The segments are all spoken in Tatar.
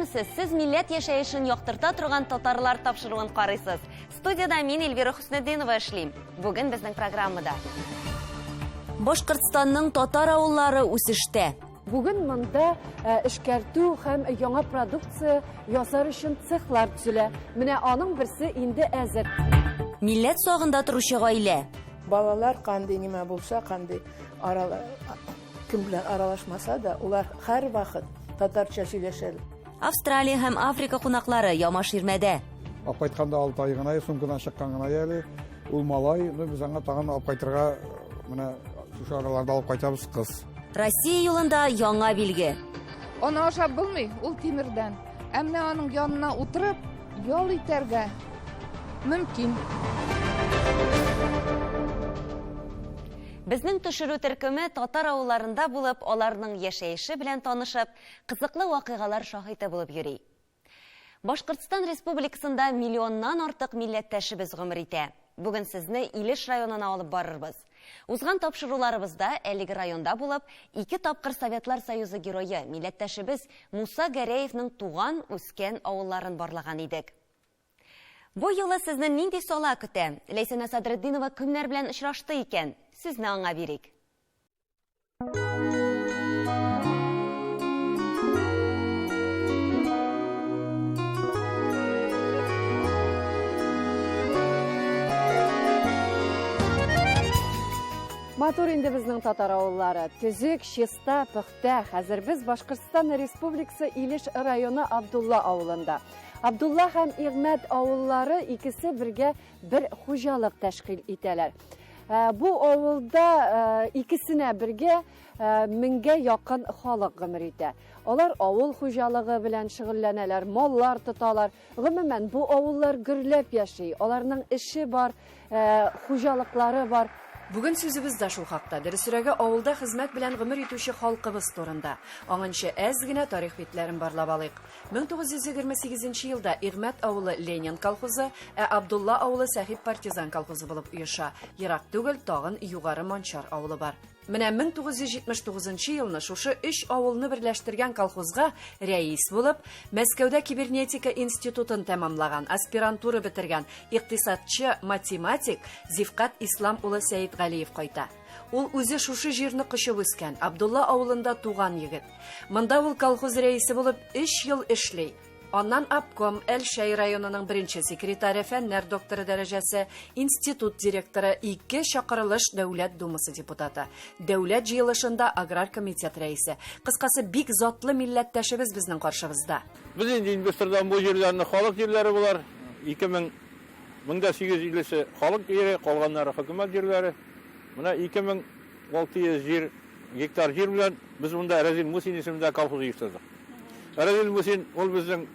Беләмсез, сез милләт яшәешен яктырта торган татарлар тапшыруын карыйсыз. Студияда мин Эльвира Хөснетдинова эшлим. Бүген безнең программада Башкортстанның татар авыллары үсештә. Бүген монда эшкәртү һәм яңа продукция ясар өчен цехлар төзелә. Менә аның берсе инде әзер. Милләт сагында торучы гаилә. Балалар кандай нимә булса, кандай кем белән аралашмаса да, улар һәр вакыт татарча сөйләшәләр. Австралия һәм Африка кунаклары Ямаширмәдә. Алып кайтканда 6 ай гына, сумкадан чыккан гына әле. Ул малай, без аңа тагын алып кайтырга менә шушы араларда алып кайтабыз кыз. Россия юлында яңа билге. Аны ашап булмый, ул тимердән. Әмма аның янына утырып, ял итәргә мөмкин. Безнең төшерү төркеме татар авылларында булып, аларның яшәеше белән танышып, кызыклы вакыйгалар шаһиты булып йөри. Башкортстан Республикасында миллионнан артык милләттәшебез гомер итә. Бүген сезне Илеш районына алып барырбыз. Узган тапшыруларыбызда әлеге районда булып, 2 тапкыр Советлар Союзы герое милләттәшебез Муса Гәрәевнең туган, үскән авылларын барлаган идек. Бу юлы сезне нинди сала көтә? Ләйсәнә Садретдинова кемнәр белән очрашты икән? Сезне аңа бирик. Матур инде безнең татар авыллары. Төзек, Чиста, Пөхтә. Хәзер без Башкортстан Республикасы Илеш районы Абдулла авылында. Абдулла һәм Игъмәт авыллары икесе бергә бер хуҗалык тәшкил итәләр. Бу авылда икесенә бергә 1000-гә якын халык гомер итә. Алар авыл хуҗалыгы белән шөгыльләнәләр, маллар тоталар. Гомумән бу авыллар гөрләп яши. Аларның эше бар, хуҗалыклары бар. Бүген сүзебез дә шул хакта. Дөресрәге авылда хезмәт белән гомер итүче халкыбыз турында. Аңынча әз генә тарих битләрен барлап алыйк. 1928 елда Игъмәт авылы Ленин колхозы, Абдулла авылы Сәхип партизан колхозы булып оеша. Ерак түгел тагын Югары Манчар авылы бар. Менә 1979 елны шушы 3 авылны берләштергән колхозга рәис булып, Мәскәүдә кибернетика институтын тәмамлаган, аспирантура бетергән икътисадчы математик Зифкат Ислам улы Сәйит Галиев кайта. Ул үзе шушы җирне кышып үскән, Абдулла авылында туган егет. Монда ул колхоз рәисе булып 3 ел эшли. Аннан обком Әлшәй районының беренче секретаре, фәннәр докторы дәрәҗәсе, институт директоры, 2 чакырылыш дәүләт думасы депутаты, дәүләт җыелышында аграр комитет рәисе. Кыскасы бик затлы милләттәшебез безнең каршыбызда. Без инде инвестордан бу җирләрне халык җирләре булар. 2850 халык җире, калганнары хөкүмәт җирләре. Менә 2600 гектар җир белән без монда Разил Мусин исемендә колхоз оештырдык. Разил Мусин ул безнең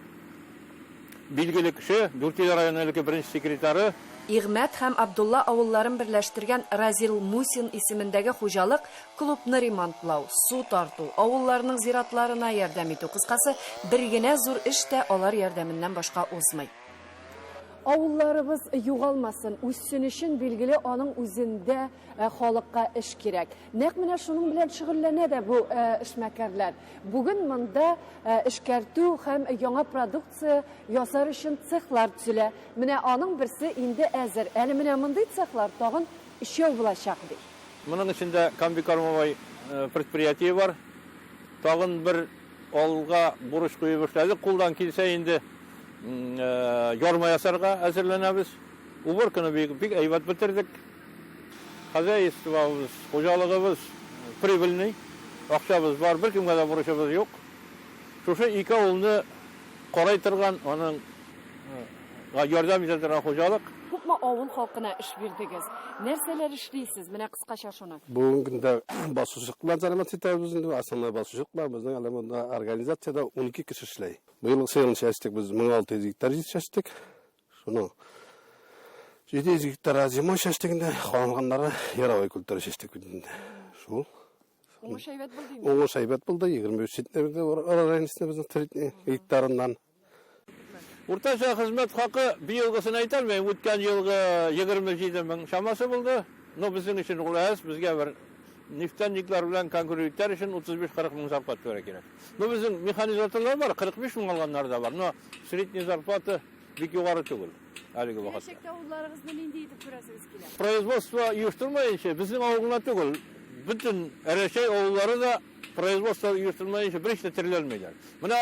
билгеле кеше, Дүртөй районының беренче секретары. Игъмәт һәм Абдулла авылларын берләштергән Разил Мусин исемендәге хуҗалык клубны ремонтлау, су тарту, авылларның зиратларына ярдәм итү. Кыскасы, бер генә зур эш тә алар ярдәменнән башка узмый. Авылларыбыз югалмасын, үссен өчен билгеле аның үзендә халыкка эш кирәк. Нәкъ менә шуның белән шөгыльләнә дә бу эшмәкәрләр. Бүген монда эшкәртү һәм яңа продукция ясар өчен цехлар төзелә. Менә аның берсе инде әзер. Әле менә мондый цехлар тагын 3 булачак ди. Моның içində комбикормовой предприятие бар. Тагын бер алга бурыч куеп эшләдек. Кулдан килсә инде ярма ясарга әзерләнәбез. Уборканы бик әйбәт бетердек. Хозяйствобыз, хуҗалыгыбыз прибыльный. Акчабыз бар, бер кемгә дә бурычыбыз юк. Шушы 2 авылны карай торган, аның ярдәм итә торган хуҗалык. Күпме авыл халкына эш бирдегез? Нәрсәләр эшлисез? Менә кыскача шуны. Бүгенге көндә басучылыклар зармат итәбез инде. Асылы басучылыклар безнең алымында организациядә 12 кеше эшләй. Быел сыйын чәчтек без 1600 гектар чәчтек. Шуны 700 гектар зима чәчтегендә калганнары яровой культура чәчтек инде. Шул. Уңыш әйбәт булды. Уңыш әйбәт булды. 23 безнең гектарыннан. Уртача хезмәт хакы быелгысын әйтәлмәйм, үткән елгы 27 мең шамасы булды. Но безнең өчен ул әз, безгә бер neftenlikler bilen konkurentler için 35-40 bin zarfat vere gerek. No bizim mekanizatörler var, 45 bin alganlar da var. No sredni zarfatı bek yukarı tugul. Haligi vakitte. Gelecekte avullarınız neydi kurasınız kiler? Производство uyuşturmayınca bizim oğluna tugul. Bütün ereşey oğulları da производство uyuşturmayınca bir işte tirilelmeyler. Buna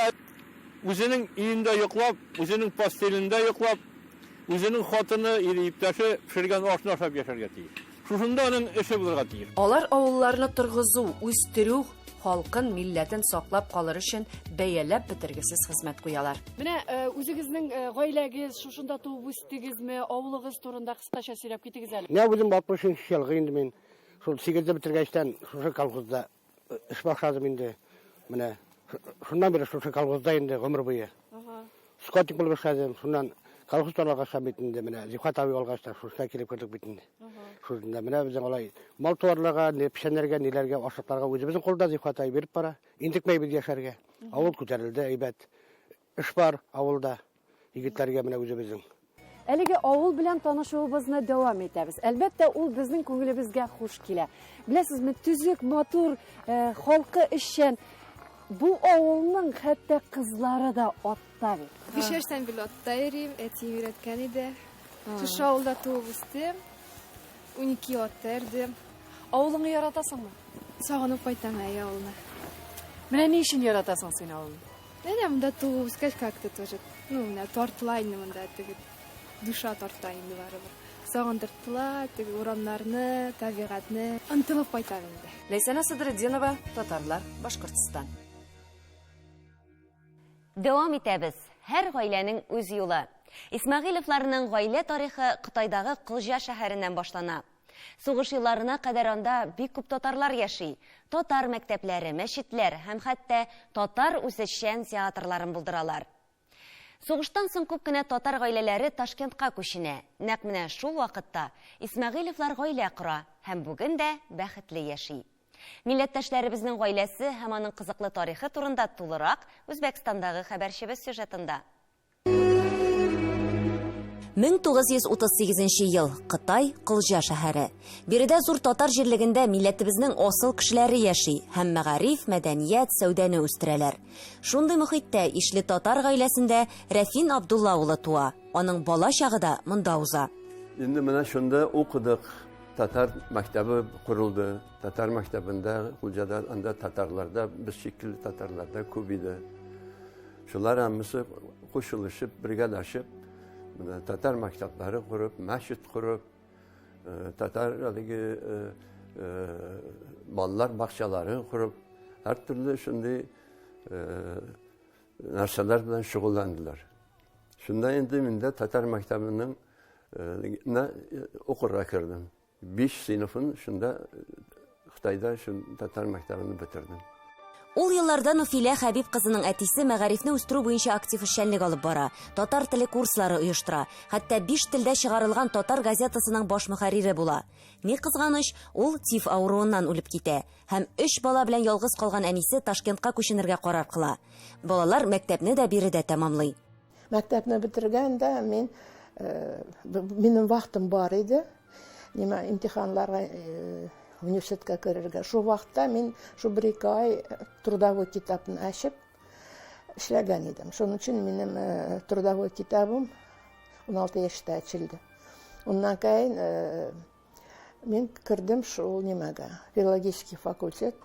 özünün iyinde yoklap, özünün pastelinde yoklap, özünün xotini, iptaşı pişirgen oşna oşap yaşarga tiyir. Şuşunda onun işi bulurga tiyir. Алар авылларны торгызу, үстерү, халкын, милләтен саклап калыр өчен бәяләп бетергесез хезмәт куялар. Менә үзегезнең гаиләгез шушында туып үстегезме, авылыгыз турында кыскача сөйләп китегез әле. Ne bileyim 60 yılga indi men. Şu 8'de bitirgeçten şu kalkızda iş başladım indi. Mene şundan beri şu kalkızda indi ömür boyu. Skotik bulup başladım. Şundan kalkız torlaga şabitinde mene zifat abi olgaçta şuşta kelip kirdik bitinde. Şunda mene bizden olay mal tuvarlarga, ne pişenlerge, nelerge, aşıklarga özümüzün kolda zifat abi verip para. İndikmey biz yaşarga. Avul köterildi, eybet. İş var avulda. Yigitlerge mene özümüzün. Әлеге авыл белән танышуыбызны дәвам итәбез. Әлбәттә, ул безнең күңелебезгә хуш килә. Беләсезме, төзек, матур халкы эшчән. Бу авылның хәтта кызлары да атта бит. 5 yaştan bile otta eriyim, etiğim üretken idi. Şu avulda tuğup üstüm, 12 otta erdim. Авылыңны яратасыңмы? Sağınıp baytam әй avuluna. Менә ни өчен яратасың син авылны? Менә мында туğup үскәч как-то тоже, менә тартылайны мында теге душа тартайны барыбер. Сагындыртыла, теге урамнарны, табигатьне, ынтылып кайтам инде. Ләйсәнә Сыдырдинова, татарлар, Башкортстан. Дәвам итәбез. Һәр гаиләнең үз юлы. Исмәгыйлевларның гаилә тарихы Кытайдагы Кылжа шәһәреннән башлана. Сугыш елларына кадәр анда бик күп татарлар яши. Татар мәктәпләре, мәчетләр һәм хәтта татар үсешчән театрларын булдыралар. Сугыштан соң күп кенә татар гаиләләре Ташкентка күченә. Нәкъ менә шул вакытта Исмәгыйлевлар гаилә кора һәм бүген дә бәхетле яши. Милләттәшләребезнең гаиләсе һәм аның кызыклы тарихы турында тулырак Үзбәкстандагы хәбәрчебез сюжетында. 1938 ел. Кытай Кылжа шәһәре. Биредә зур татар җирлегендә милләтебезнең асыл кешеләре яши һәм мәгариф, мәдәният, сәүдәне үстерәләр. Шундый мөхиттә ишле татар гаиләсендә Рәфин Абдулла улы туа. Аның бала чагы да монда уза. Инде менә шунда укыдык. Татар мәктәбе курылды. Татар мәктәбендә Кылҗада анда татарларда без шикелле татарларда күп иде. Шулар һәммәсе кушылышып, бригадашып татар мәктәпләре курып, мәчет курып, татар балалар бакчалары курып, һәр төрле шундый нәрсәләр белән шөгыльләндиләр. Шунда инде миндә татар мәктәбенең укырга кирдем. 5 сыйныфын шунда Хытайда татар мәктәбен бетердем. Ул елларда Нуфилә Хәбиб кызының әтисе мәгарифне үстерү буенча актив эшчәнлек алып бара. Татар теле курслары оештыра. Хәтта 5 телдә чыгарылган татар газетасының баш мөхәррире була. Ни кызганыч, ул тиф авыруыннан үлеп китә. Һәм 3 бала белән ялгыз калган әнисе Ташкентка күченергә карар кыла. Балалар мәктәпне дә биредә тәмамлый. Мәктәпне бетергәндә минем вакытым бар иде. Нимә имтиханларга университетка керергә. Шу вакытта мин шу 1-2 ай трудовой китапны ачып эшләгән идем. Шуның өчен минем трудовой китабым 16 яшьтә ачылды. Уннан кайын мин кирдем шул нимәгә. Филологический факультет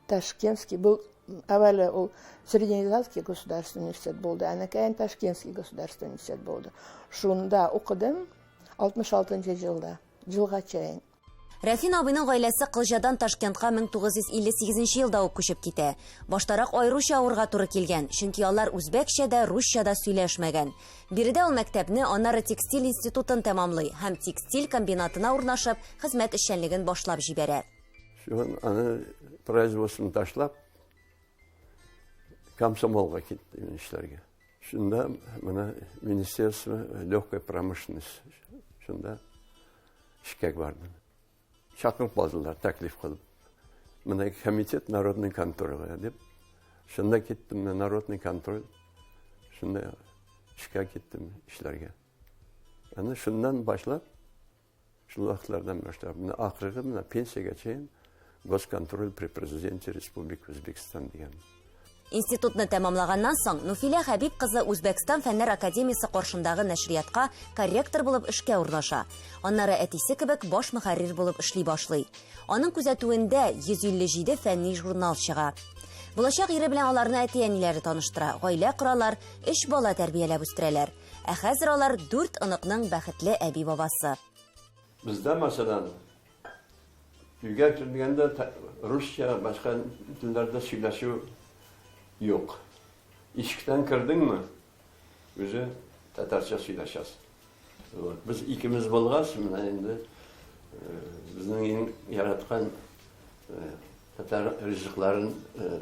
Ташкентский был. Әвәле ул Среднеазиатский государственный университет булды. Әнә кайын Ташкентский государственный университет булды. Шунда укыдым 66 елда. Елга чейин. Рәфин абыйның гаиләсе Кылҗадан Ташкентка 1958 елда ук күчеп китә. Баштарак айруча авырга туры килгән, чөнки алар үзбәкчә дә, русча да сөйләшмәгән. Биредә ул мәктәпне, аннары текстиль институтын тәмамлый һәм текстиль комбинатына урнашып, хезмәт эшчәнлеген башлап җибәрә. Шун аны производствоны ташлап, комсомолга киттем эшләргә. Шунда менә Министерство легкой промышленности. Шунда эшкә бардым. Шақырып бардылар, тәклиф кылып. Менә комитет народный контроль дип. Шунда киттем, народный контроль. Шунда эшкә киттем эшләргә. Аны шуннан башлап, шул вакытлардан башлап, менә ахыргы менә пенсиягә чейин Госконтроль при президенте Республики Өзбекстан деген. Институтны тәмамлаганнан соң Нуфилә Хәбиб кызы Үзбәкстан фәннәр академиясы каршындагы нәшриятка корректор булып эшкә урнаша. Аннары әтисе кебек баш мөхәррир булып эшли башлый. Аның күзәтүендә 157 фәнни журнал чыга. Булачак ире белән аларны әти-әниләре таныштыра, гаилә коралар, 3 бала тәрбияләп үстерәләр. Ә хәзер алар 4 оныкның бәхетле әби-бабасы. Бездә мәсәлән үйгә килгәндә русча, башка телләрдә сөйләшү юк. Ишектән кирдеңме? Үзе татарча сөйләшәсез. Без икебез булгас, менә инде безнең иң яраткан татар ризыкларын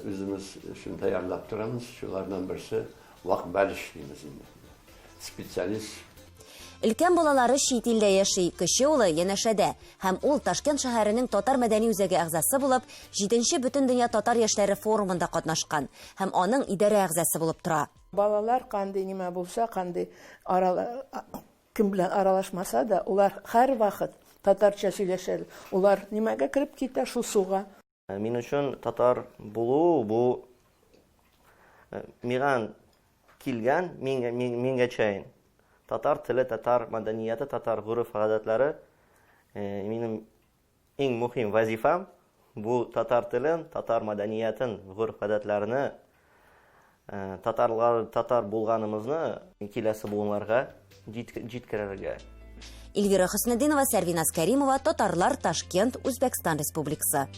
үзебез өчен таярлап торабыз. Шулардан берсе вак бәлеш димез инде. Специалист. Өлкән балалары чит илдә яши, кече улы янәшәдә, һәм ул Ташкент шәһәренең татар мәдәни үзәге әгъзасы булып, 7нче Бөтендөнья татар яшьләре форумында катнашкан һәм аның идарә әгъзасы булып тора. Балалар кандай нимә булса, кандай кем белән аралашмаса да, улар һәр вакыт татарча сөйләшәләр. Улар нимәгә кирип китә шул суга. Мин өчен татар булу бу миган килгән миңа чәйн. Татар теле, татар мәдәнияте, татар гурыф-гадәтләре минем иң мөһим вазифам. Бу татар телен, татар мәдәниятен, гурыф-гадәтләрне, татар булганымызны киләсе буыннарга җиткерергә. Эльвира Хөснетдинова, Сәрвиназ Кәримова, Татарлар, Ташкент, Үзбәкстан Республикасы.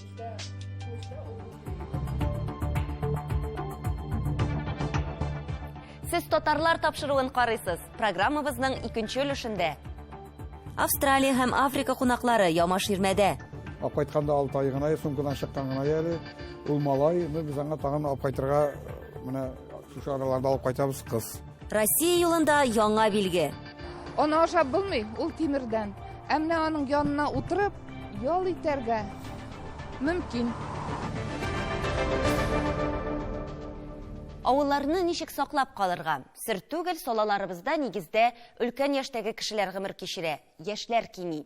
Сез татарлар тапшыруын карыйсыз. Программабызның 2нче өлешендә. Австралия һәм Африка кунаклары Ямаш-Ирмәдә. Апкайтканда 6 ай гына, сумкадан чыккан гына әле. Ул малай, без аңа тагын апкайтырга менә шушы араларда алып кайтабыз кыз. Россия юлында яңа билге. Аны ашап булмый, ул тимердән. Әмма аның янына утырып, ял итәргә мөмкин. Авылларны ничек саклап калырга? Сер түгел, салаларыбызда нигездә өлкән яшьтәге кешеләр гомер кичерә, яшьләр кими.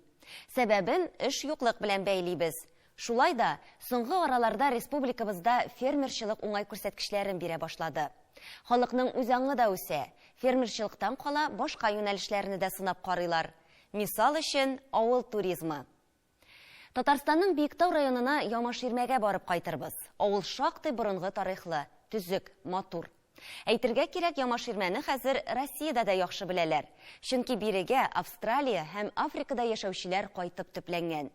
Сәбәбен эш юклык белән бәйлибез. Шулай да соңгы араларда республикабызда фермерчылык уңай күрсәткечләрен бирә башлады. Халыкның үз аңы да үсә. Фермерчылыктан кала башка юнәлешләрне дә сынап карыйлар. Мисал өчен, авыл туризмы. Татарстанның Биектау районына Ямаш-Ирмәгә барып кайтырбыз. Авыл шактый борынгы тарихлы, төзек, матур. Әйтергә кирәк, Ямаш-Ирмәне хәзер Россиядә дә яхшы беләләр. Чөнки бирегә Австралия һәм Африкада яшәүчеләр кайтып төпләнгән.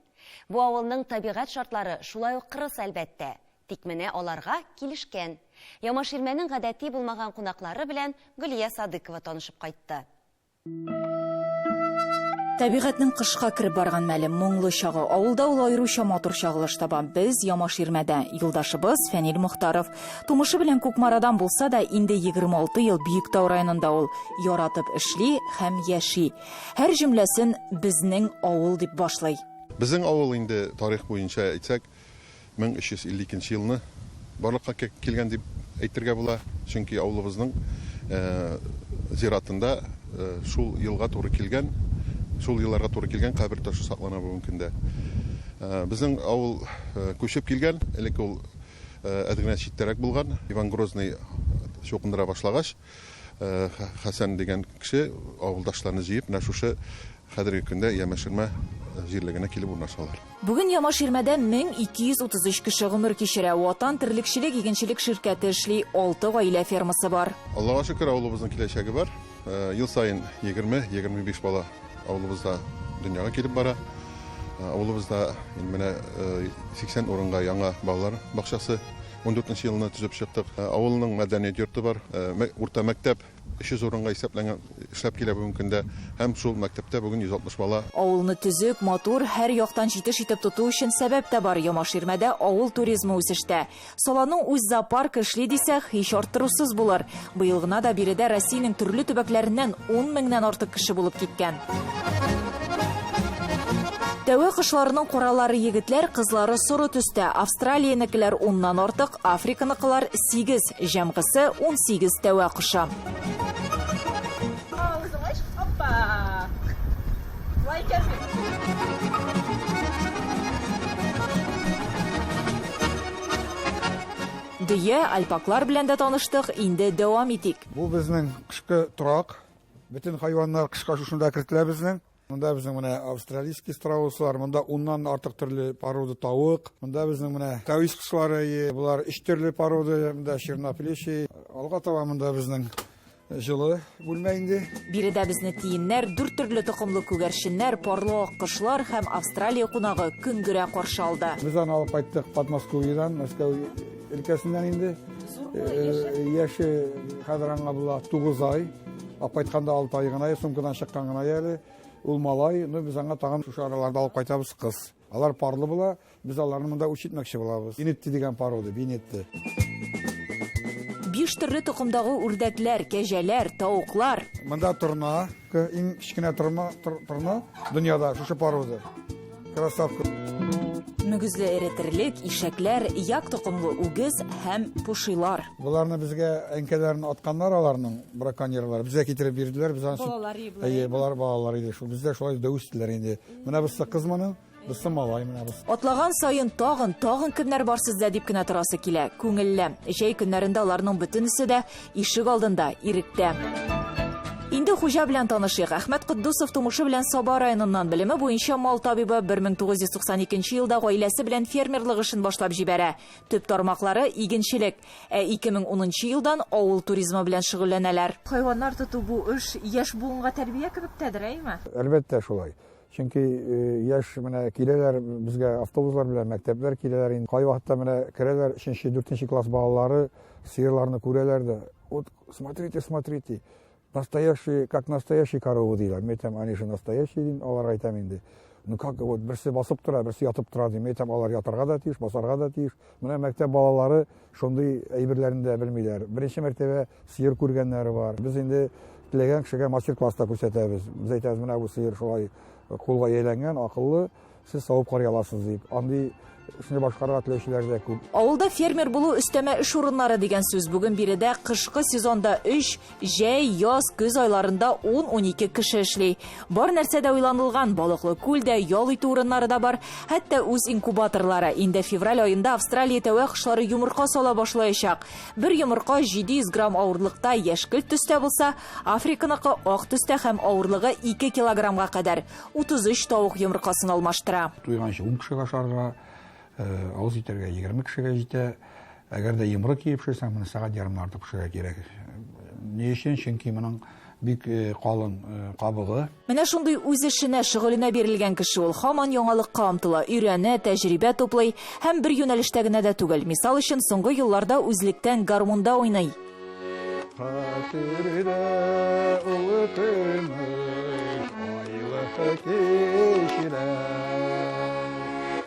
Бу авылның табигать шартлары шулай ук кырыс әлбәттә. Тик менә аларга килешкән. Ямаш-Ирмәнең гадәти булмаган кунаклары белән Гөлия Садыкова танышып кайтты. Табигатьнең кышка кирип барган мәле моңлы чагы. Авылда ул аеруча матур чагылыш табам. Без Ямаш-Ирмәдә. Юлдашыбыз Фәнил Мөхтаров. Тумышы белән Күкмарадан булса да, инде 26 ел Биектау районында ул яратып эшли һәм яши. Һәр җөмләсен безнең авыл дип башлый. Безнең авыл инде тарих буенча әйтсәк, 1352 елны барлыкка килгән дип әйтергә була. Чөнки авылыбызның зиратында шул елга туры килгән, шул елларга туры килгән кабер ташы саклана бүгенге көндә. Безнең авыл күчеп килгән, элек ул әдегенә читтәрәк булган. Иван Грозный чукындыра башлагач, Хәсән дигән кеше авылдашларны җыеп, менә шушы хәзерге көндә Ямаш-Ирмә җирлегенә килеп урнашалар. Бүген Ямаш-Ирмәдә 1233 кеше гомер кичерә. Ватан терлекчелек, игенчелек ширкәте эшли, 6 гаилә фермасы бар. Аллаһка шөкер, авылыбызның киләчәге бар. Ел сайын 20-25 бала авылыбызда дөньяга килеп бара. Авылыбызда менә 80 урынга яңа балалар бакчасы 14нче елны төзеп чыктык. Авылның мәдәният йорты бар. Урта мәктәп 300 урынга исәпләнгән эшләп килә бүгенге көндә. Һәм шул мәктәптә бүген 160 бала. Авылны төзек, матур, һәр яктан җитеш итеп тоту өчен сәбәп тә бар. Ямаш-Ирмәдә авыл туризмы үсештә. Саланың үз зоопарк эшли дисәк, һич арттырусыз булыр. Быел гына да биредә Россиянең төрле төбәкләреннән 10 меңнән артык кеше булып киткән. Тәвә кышларының куралары егетләр, кызлары соры төстә. Австралиянекеләр 10ннан артык, Африканыкылар 8, җәмгысе 18 тәвә кыша. Дөя, альпаклар белән дә таныштык, инде дәвам итик. Бу безнең кышкы торак. Бөтен хайваннар кышка шушында кертелә безнең. Монда безнең менә австралийский страуслар, монда 10-нан артык төрле порода тавык. Монда безнең менә тавис кышлары, булар 3 төрле порода, монда черноплечий. Алга таба монда безнең җылы бүлмә инде. Биредә безне тиеннәр, 4 төрле токымлы күгәрченнәр, парлы аккошлар һәм Австралия кунагы көңгөрә каршы алды. Без аны алып кайттык Подмосковьедан, Мәскәү өлкәсеннән инде. Яше хәзер аңа була 9 ай. Алып кайтканда 6 ай гына, сумкадан чыккан гына әле. Ул малай, біз аңа тагын шушы араларда алып кайтабыз кыз. Алар парлы була, біз аларны монда учитмәкче булабыз. Бинетти дигән порода, бинетти. 5 төрле токымдагы үрдәкләр, кәҗәләр, тавыклар. Монда торна, иң кичкенә торна дөньяда шушы порода. Красавка. Мөгезле эретерлек, ишәкләр, як токымлы үгез һәм пушилар. Буларны безгә әнкәләрне атканнар, аларның браконьерлар. Безгә китереп бирделәр, без аны. Балалар иде. Шул бездә шулай да үстеләр инде. Менә без кызманы, без малай менә без. Атлаган сайын тагын кемнәр бар сездә дип кенә торасы килә. Күңелле. Җәй көннәрендә аларның бөтенесе дә ишек алдында, иректә. Инде хуҗа белән танышыйк. Әхмәт Куддусов тумышы белән Саба районыннан белеме буенча мал табибы 1992 елда гаиләсе белән фермерлык эшен башлап җибәрә. Төп тармаклары игенчелек. 2010 елдан авыл туризмы белән шөгыльләнәләр. Хайваннар тоту бу эш яшь буынга тәрбия кебектәдер, әйме? Әлбәттә шулай. Чөнки яшь менә киләләр безгә автобуслар белән мәктәпләр киләләр инде. Кай вакытта менә керәләр 3-4 класс балалары сыерларны күрәләр дә. Вот смотрите. Настоящие, как настоящие коровы диләр. Мен әйтәм, они же настоящие дин, алар әйтәм инде. Ну как вот берсе басып тора, берсе ятып тора дим. Әйтәм, алар ятарга да тиеш, басарга да тиеш. Менә мәктәп балалары шундый әйберләрне дә белмиләр. Беренче мәртәбә сыер күргәннәре бар. Без инде теләгән кешегә мастер-класста күрсәтәбез. Без әйтәбез, менә бу сыер шулай кулга әйләнгән, акыллы, сез савып карый аласыз дип. Андый эшне башкарырга теләүчеләр дә күп. Авылда фермер булу өстәмә эш урыннары дигән сүз бүген биредә кышкы сезонда 3, җәй, яз, көз айларында 10-12 кеше эшли. Бар нәрсә дә уйланылган, балыклы күлдә, ял итү урыннары да бар, хәтта үз инкубаторлары. Инде февраль аенда Австралия тәвә кошлары йомырка сала башлаячак. Бер йомырка 700 грамм авырлыкта яшькелт төстә булса, Африканыкы ак төстә һәм авырлыгы 2 килограммга кадәр 33 тавык йомыркасын алмаштыра. Туйганчы 10 кешегә ашарга, авыз итәргә 20 кешегә җитә. Әгәр дә йомры киеп шуйсаң, моны сәгать ярым артык пешерә кирәк. Ни өчен? Чөнки моның бик калын кабыгы. Менә шундый үз эшенә, шөгыленә бирелгән кеше ул һаман яңалыкка омтыла, өйрәнә, тәҗрибә туплый һәм бер юнәлештә генә дә түгел. Мисал өчен, соңгы елларда үзлектән гармунда уйный.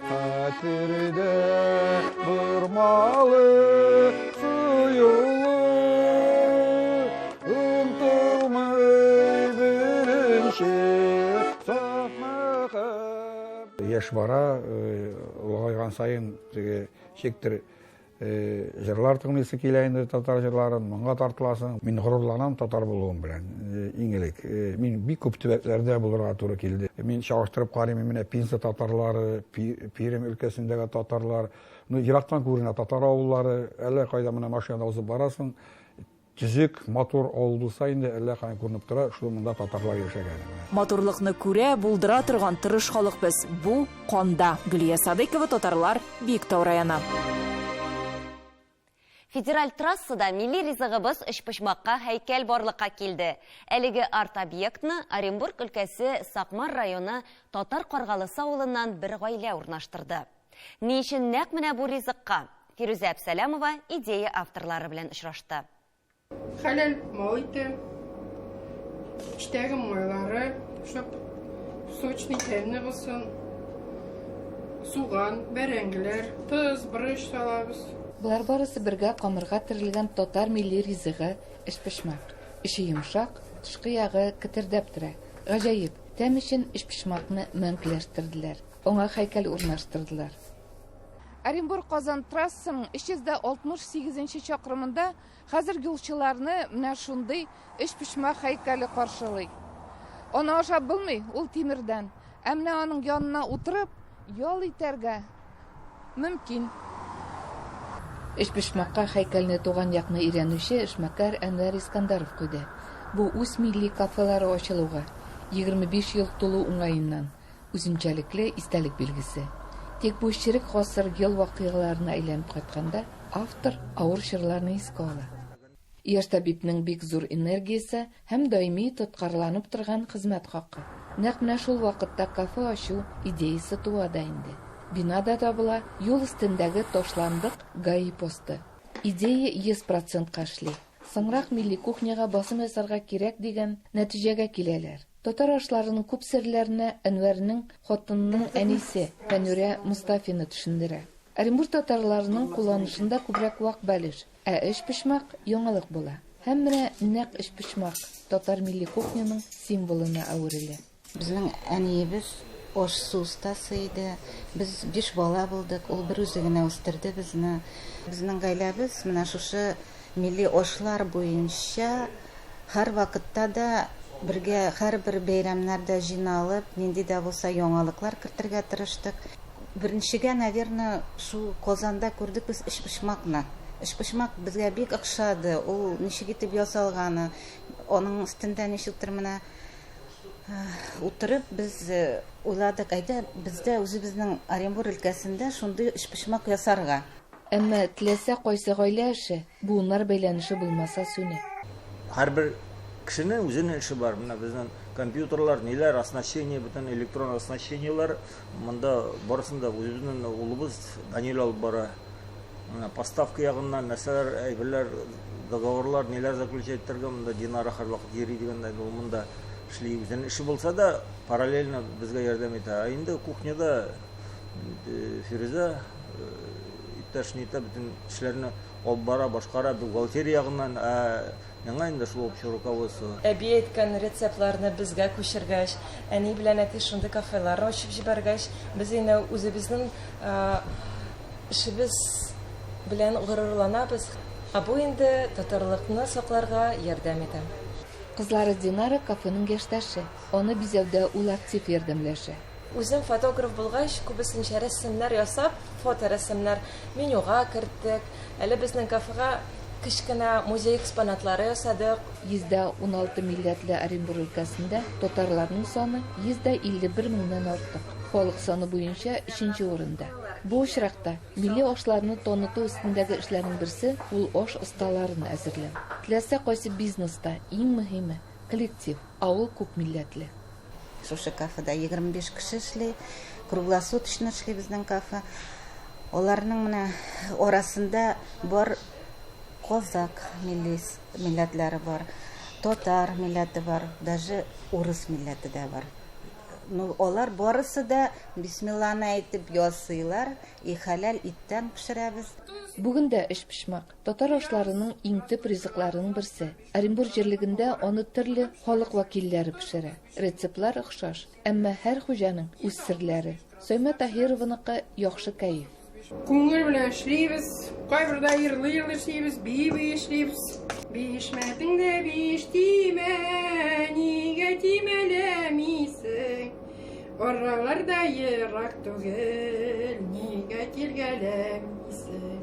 Хәтердә бормалы суюлы унтылмый беренче сахнаға. Яшь бара, улгайган сайын шектер җырлар тыңлыйсы килә инде, татар җырларын, моңга тартыласың. Мин горурланам татар булуым белән. Иң элек мин бик күп төбәкләрдә булырга туры килде. Мин чагыштырып карыйм, менә Пинза татарлары, Пермь өлкәсендәге татарлар, ну ерактан күренә татар авыллары, әллә кайда менә машинада узып барасың. Төзек, мотор авыл булса инде әллә кайда күренеп тора, шул монда татарлар яшәгән. Моторлыкны күрә, булдыра торган тырыш халык без. Бу канда. Гөлия Садыкова, татарлар, Биектау районы. Федераль трассада милли ризыгыбыз Өчпочмакка һәйкәл барлыкка килде. Әлеге арт объектны Оренбург өлкәсе Сакмар районы Татар Каргалысы авылыннан бер гаилә урнаштырды. Ни өчен нәкъ менә бу ризыкка? Фирүзә Әбсәләмова идея авторлары белән очрашты. Хәләл мал ите, эчтәге майлары, сочный тәмле булсын, суган, бәрәңгеләр, тоз, борыч салабыз. Булар барысы бергә камырга тирелгән татар милли ризыгы эчпочмак. Ише йомшак, тышкы ягы китердәп тора. Гаҗәеп, тәм өчен эчпочмакны мәңгеләштерделәр. Аңа һәйкәл урнаштырдылар. Оренбург-Казан трассасының 368 чакрымында хәзер юлчыларны менә шундый эчпочмак һәйкәле каршылый. Аны ашап булмый, ул тимердән. Әмма аның янына утырып, ял итәргә мөмкин. Эшпошмакка һәйкәлне туган якны өйрәнүче эшмәкәр Әнвәр Искандаров куйды. Бу үз милли кафелары ачылуга 25 ел тулу уңаеннан үзенчәлекле истәлек билгесе. Тик бу чирек гасыр ел вакыйгаларына әйләнеп кайтканда автор авыр чорларны искә ала. Яшь табибның бик зур энергиясе һәм даими тоткарланып торган хезмәт хакы. Нәкъ менә шул вакытта кафе ачу идеясе туада инде. Бинада табыла юл өстендәге ташландык ГАИ посты. Идея 100% эшли. Соңрак милли кухняга басым ясарга кирәк дигән нәтиҗәгә киләләр. Татар ашларының күп серләренә Әнвәрнең хатынының әнисе Фәнүрә Мустафина төшендерә. Оренбург татарларының кулланышында күбрәк вак бәлеш, эшпошмак яңалык була. Һәм менә нәкъ эшпошмак татар милли кухняның символына әверелә. Безнең әниебез аш су ustaсы иде. Без 5 бала булдык. Ул бер үзе генә үстерде безне. Безнең гаиләбез менә шушы милли ашлар буенча һәр вакытта да бергә һәрбер бәйрәмнәрдә җыйналып, нинди дә булса яңалыклар кертергә тырыштык. Беренчегә, наверное, шу Казанда күрдек без эшпошмакны. Эшпошмак безгә бик охшады. Ул ничек итеп ясалганы, аның өстендә ничектер менә утырып без уйладык, әйдә бездә үзебезнең Оренбург өлкәсендә шундый эшпошмак ясарга. Әмма теләсә кайсы гаилә эше буыннар бәйләнеше булмаса сүнә. Һәрбер кешенең үзенең эше бар. Менә безнең компьютерлар, ниләр, оснащение, бөтен электрон оснащениелар, монда барысында үзебезнең улыбыз Данил алып бара. Менә поставка ягыннан нәрсәләр, әйберләр, договорлар, ниләр заключать итәргә, монда Динара һәрвакыт йөри дигәндәй, ул монда эшли. Үзенең эше булса да, параллельно безгә ярдәм итә. Инде кухняда Фириза иптәшнийтә бөтен эшләрне алып бара, башкара, бухгалтерия ягыннан, яңа инде шул общий руководство. Әби әйткән рецептларны безгә күчергәч, әни белән әти шундый кафелар ачып җибәргәч, без инде үзебезнең эшебез белән горурланабыз. Бу инде татарлыкны сакларга ярдәм итә. Кызлары Динара кафеның яшьтәше. Аны бизәүдә ул актив ярдәмләшә. Үзем фотограф булгач, күбесенчә рәсемнәр ясап, фоторәсемнәр менюга керттек. Әле безнең кафега кичкенә музей экспонатлары ясадык. 116 милләтле Оренбург өлкәсендә татарларның саны 151 меңнән артык. Халык саны буенча 3нче урында. Бу очракта милли ашларны таныту өстендәге эшләрнең берсе ул аш осталарын әзерләү. Теләсә кайсы бизнеста иң мөһиме коллектив, авыл күп милләтле. Шушы кафеда 25 кеше эшли, круглосуточно эшли безнең кафе. Аларның менә арасында бар казак милләтләре бар, татар милләте бар, даже урыс милләте дә бар. Ну, алар барысы да бисмилланы әйтеп ясыйлар, и халал иттән пешерәбез. Бүген дә эшпошмак татар ашларының иң төп ризыкларының берсе. Оренбург җирлегендә аны төрле халык вәкилләре пешерә. Рецептлар охшаш, әмма һәр хуҗаның үз серләре. Сөймә Таһировныкы яхшы кәеф. Күңел белән эшлибез, кайбердә йырлый эшлибез, бии эшлибез. Бишмәтеңдә биш тимә, нигә тимәләмисең? Араларда ерак түгел, нигә тиргәләмисең?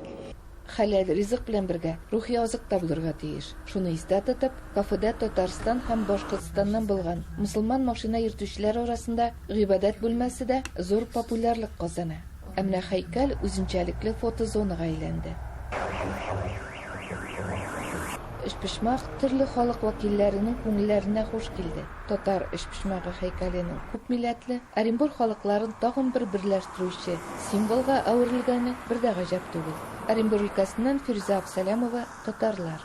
Халал ризык белән бергә рухи азык та булырга тиеш. Шуны истә тотып, кафеда Татарстан һәм Башкортстаннан булган мусулман машина йөртүчеләр арасында гыйбадәт бүлмәсе дә зур популярлык казана. Әмма һәйкәл үзенчәлекле фотозонага әйләнде. Эшпошмак төрле халык вәкилләренең күңелләренә хуш килде. Татар эшпошмагы һәйкәленең күп милләтле Оренбург халыкларын тагын бер берләштерүче символга әверелгәне бер дә гаҗәп түгел. Оренбург өлкәсеннән Фирза Абсалямова, татарлар.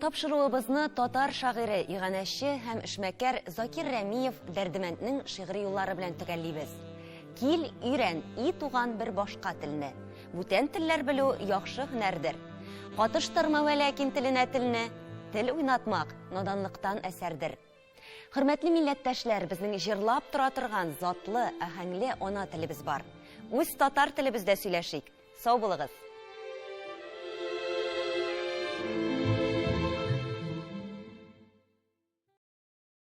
Тапшыруыбызны татар шагыйре, иганәче һәм эшмәкәр Закир Рәмиев Дәрдемәнднең шигъри юллары белән төгәллибез. Кил, өйрән, и туган бер башка телне. Бүтән телләр белү яхшы һөнәрдер. Катыштырма ләкин теленә телне, тел уйнатмак наданлыктан әсәрдер. Хөрмәтле милләттәшләр, безнең җырлап тора торган затлы, аһәңле ана телебез бар. Үз татар телебездә сөйләшик. Сау булыгыз.